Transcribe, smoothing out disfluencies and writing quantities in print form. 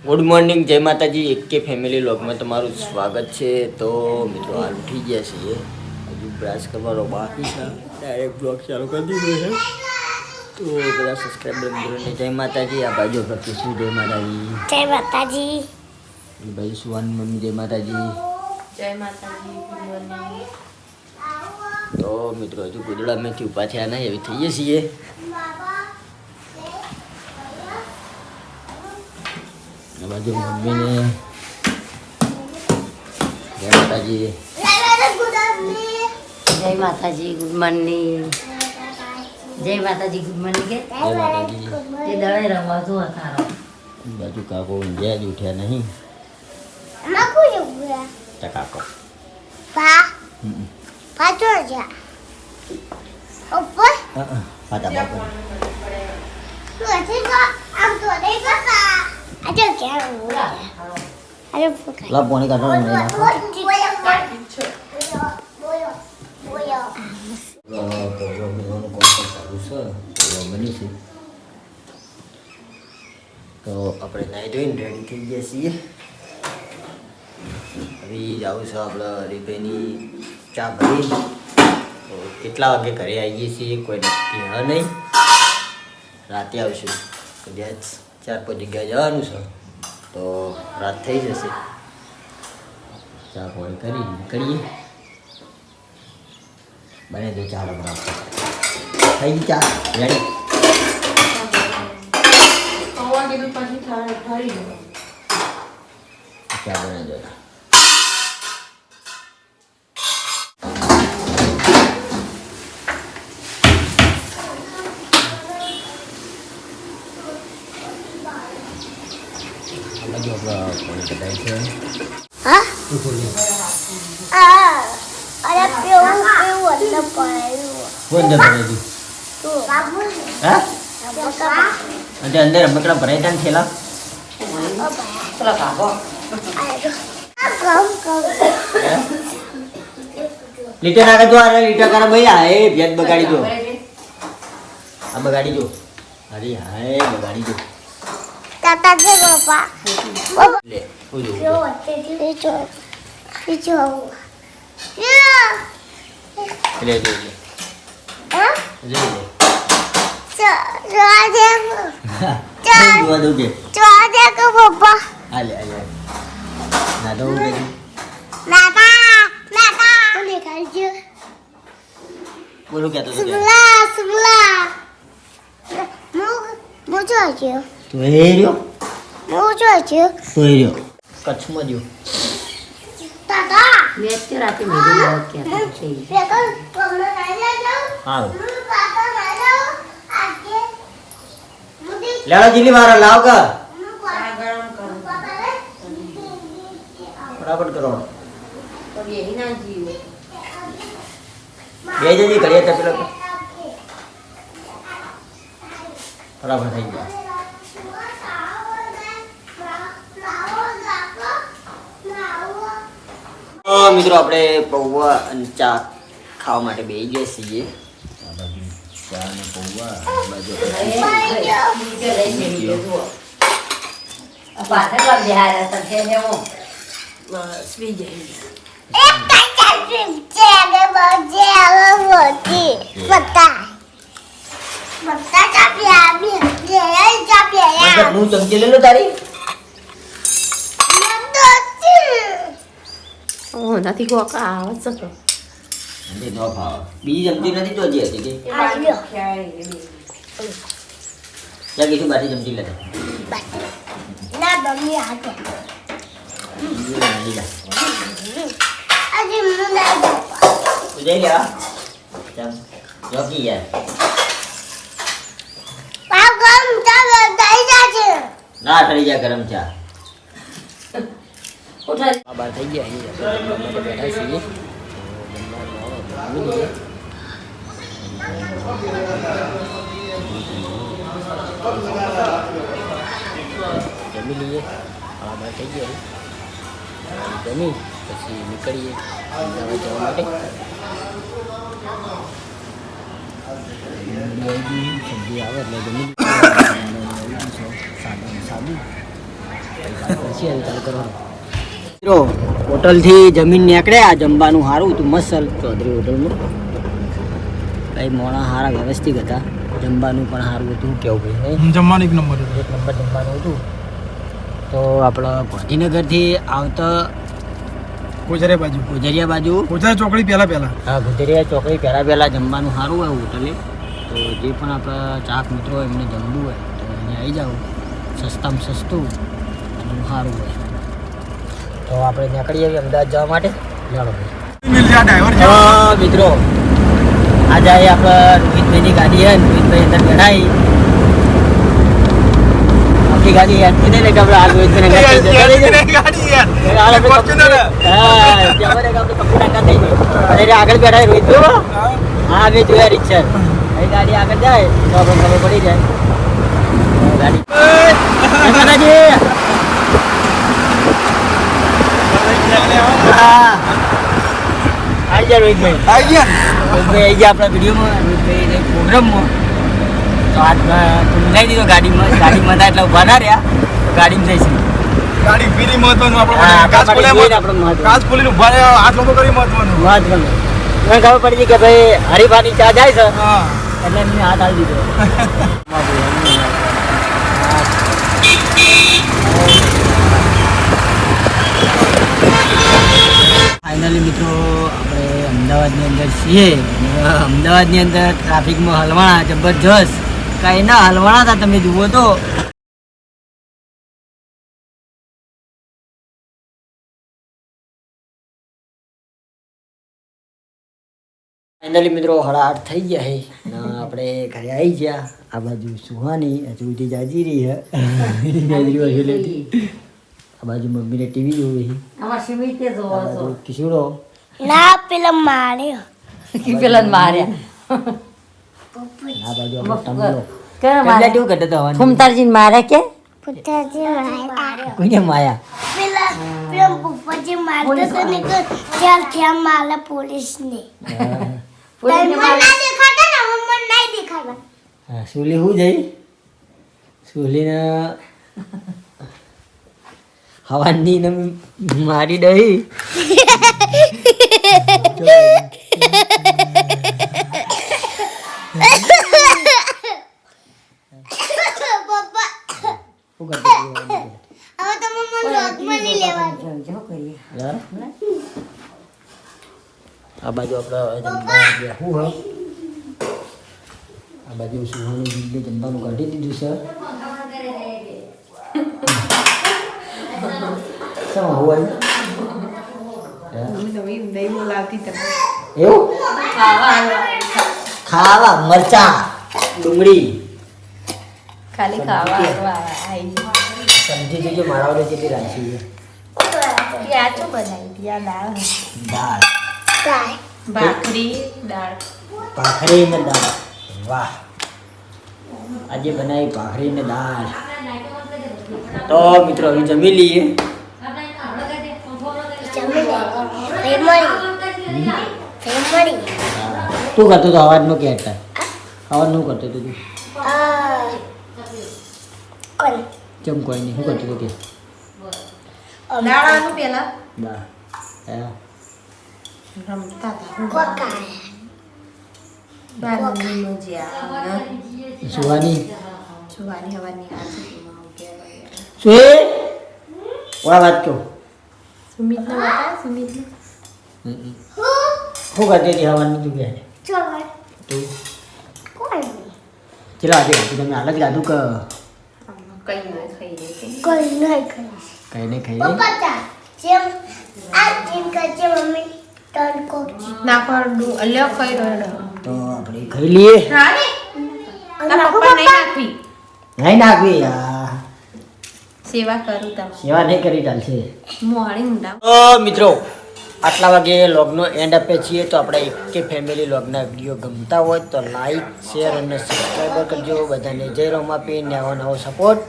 Good morning, જય માતાજી. એકે ફેમિલી વ્લોગમાં તમારું સ્વાગત છે. તો મિત્રો હાલ ઉઠી ગયા છીએ, હજુ બ્રશ કરવાનો બાકી છે, ડાયરેક્ટ બ્લોગ ચાલુ કરી દીધો છે. તો બધા સબસ્ક્રાઈબર મિત્રોને જય માતાજી. આ ભાઈઓ પ્રત્યે શું જય માતાજી, જય માતાજી. ભાઈ સુવાન મમ્મી જય માતાજી, જય માતાજી. Good morning. તો મિત્રો હજુ ગોદડામાંથી ઊભા થયા નહીં, એવી થઈએ છીએ. બાજુ મમ્મીને જય માતાજી. જય માતાજી. Good morning. જય માતાજી. Good morning. જય માતાજી. એ દળે રમવા તારો બાજુ કાકો ઊંઘ્યા જ ઉઠ્યા નહીં. કાકો પાટા બાપા લા પાણી કાઢો ને તો આપણે નાઈ ધોઈને રેડી થઈ ગયા છીએ. હવે જાઉં છું આપણે હરીભાઈની ચા ભરી. તો કેટલા વાગે ઘરે આવીએ છીએ કોઈ નક્કી હ નહીં. રાતે આવશું, કદાચ 4-5 જગ્યાએ જવાનું છે, તો રાત થઈ જશે. ચા પાણી કરી નીકળીએ. બને તો ચા બરાબર થઈ ગઈ. ચા રેડી. ચા બને દો. Lagi apa kalau kedai itu? Hah? Itu ni. Ada piung warna biru. Warna biru. Tuh. Bagus. Hah? Bagus. Ada અંદર મતલબ ભરાઈ થેલા. Salah kamu. Aduh. Kamu. Litre નાખે જો. અરે લીટર કરા ભૈયા. એ ભેદ બગાડી દો. આ બગાડી દો. અરે હાય બગાડી દો. Tata ke bapak. લે ઉજો. Hijau. Hijau. Ya. લે લે લે. Hah? લે લે. Cuaca ke. Dua dua ke. Cuaca ke bapak. Ale ale. Nah dong ke. Nata. Nata. Boleh kerja. Boleh ke tu ke. Sebelah. Mau cuaca. Tu area. Mau cuaca. Tu area. કચ્છમાં જો. Tata. મેં તો રાતે Maggi લાવ કે આપી છે. Bacon કોને લઈ જાવ. હા. પાપા લઈ જાવ. આગે. મુદી લેવા જીલી મારા લાવ કા. ગરમ કરો. પાપા લે. ફટાફટ કરો. તો બેહી ના જીવો. બે જજી ઘડિયા તપેલો. ફટાફટ થઈ ગયા. મિત્રો આપણે પૌવા અને ચા ખાવા માટે બેસી ગયા છીએ. આ બાજુ ચા અને પૌવા, આ બાજુ હું ચમચી લઈ લો તારી. નથી ગોકા આવત સકો એ નો ભાવ. બીજી ચમચી નથી તો જે હતી કે લાગી શું બાટી ચમચી લેતા. ના બમી આતો આજે મને તું જઈ લે. ચાલ જોકી યાર. પાગમ ચાલો દઈ જાજે ના ઠરી જા ગરમ ચા. ઉઠા આ બાર થઈ ગયા અહીં આપણે બેઠા છીએ. જમી લઈએ. આ બાર થઈ ગયા. જમી પછી નીકળીએ અમદાવાદ જવા માટે. સબ્જી આવે એટલે જમી સાદું સાદું પછી હવે ચાલુ કરવાનું. મિત્રો હોટલથી જમીન નીકળ્યા, જમવાનું સારું હતું મસ્ત ચૌધરી હોટલમાં. કંઈ મોણા સારા વ્યવસ્થિત હતા, જમવાનું પણ સારું હતું. કેવું ભાઈ જમવાનું એક નંબર જમવાનું હતું. તો આપણે ગાંધીનગરથી આવતા ગોજરિયા બાજુ ચોકડી પહેલા હા ગોજરિયા ચોકડી પહેલાં જમવાનું સારું હોય હોટલે. તો જે પણ આપણા ચાક મિત્રો હોય એમને જમવું હોય તો અહીંયા આવી જાઓ, સસ્તામાં સસ્તું અને સારું હોય. તો આપણે નીકળી આવીએ અમદાવાદ જવા માટે. ચાલો ભાઈ હા મિત્રો, આજે આપણે રોહિતભાઈની ગાડી છે, રોહિતભાઈ અંદર બેઠાઈ આપણી ગાડી હેડતી નહીં ને કે આપણે આ રોહિતભાઈને આગળ બેઠા રોહિત હા અમે જોયા રિક્ષા ગાડી આગળ જાય તો આપણે ખબર પડી જાય ગાડી આવી ગયા રોહિતભાઈ આવી ગયા આપણા વિડીયોમાં રોહિતભાઈ પ્રોગ્રામમાં. તો હાથમાં લઈ દીધો ગાડીમાં હતા એટલે ઉભા ના રહ્યા તો ગાડીમાં જઈશું. ગાડી પીરી મહત્વનું કાચ ખોલીને ઉભા રહ્યા હાથ લોકો કરી મહત્વનું મને ખબર પડી કે ભાઈ હરીફાની ચા જાય છે એટલે એમને હાથ આવી દીધો. ફાઇનલી મિત્રો આપણે અમદાવાદની અંદર છીએ. અમદાવાદની અંદર ટ્રાફિકમાં હલવાણા જબરજસ્ત, કાંઈ ના હલવાણા હતા તમે જુઓ તો. ફાઇનલી મિત્રો 8:30 થઈ ગયા છે ને આપણે ઘરે આવી ગયા. આ બાજુ સુહાની હજુ સુધી જાજી રહી છે, આ બાજુ મમ્મીને ટીવી જોવી છે, કિશોરો ના પેલા માર્યો આ બાજુ આપણો ટમલો કેવું કરતો હતો ફૂમતારજીને મારે કે કોઈને માયા પેલા પપ્પાજી મારતો તો ને ચાલ ત્યાં માલે પોલીસને સુલી શું જઈ સુલીને હવાની ને મારી દઈ આ બાજુ આપણે શું હોય આ બાજુ સુહાની દીદી જમવાનું કાઢી દીધું છે. શું હોય એવું ખાવા મરચા ડુંગળી ખાલી ખાવા સમજી જજો મારા વડે જેટલી રાખી દાળ ભાખરી દાળ ભાખરી ને દાળ. વાહ, આજે બનાવી ભાખરી ને દાળ. તો મિત્રો હવે જમી લઈએ. તું કરતો તો અવાજનો કે હતા અવાજનું કરતો હતો તું ચમ કોઈ નહીં. શું કરતો હતો કે સુવાની ઓળા વાત કહું શું કરતી હતી હવાની તું કે ચલો આજે તમે અલગ લાદું કે કઈ નહીં ખાઈ તો આપણે ખાઈ લઈએ. નહીં નાખવી સેવા કરું તમે સેવા નહીં કરી ચાલશે. મોડી ઊંડા તો મિત્રો આટલા વાગે લોગનો એન્ડ આપીએ છીએ. તો આપણે એકે ફેમિલી લોગના વિડીયો ગમતા હોય તો લાઈક શેર અને સબસ્ક્રાઈબર કરજો. બધાને જય રોમાપી, નવો નવો સપોર્ટ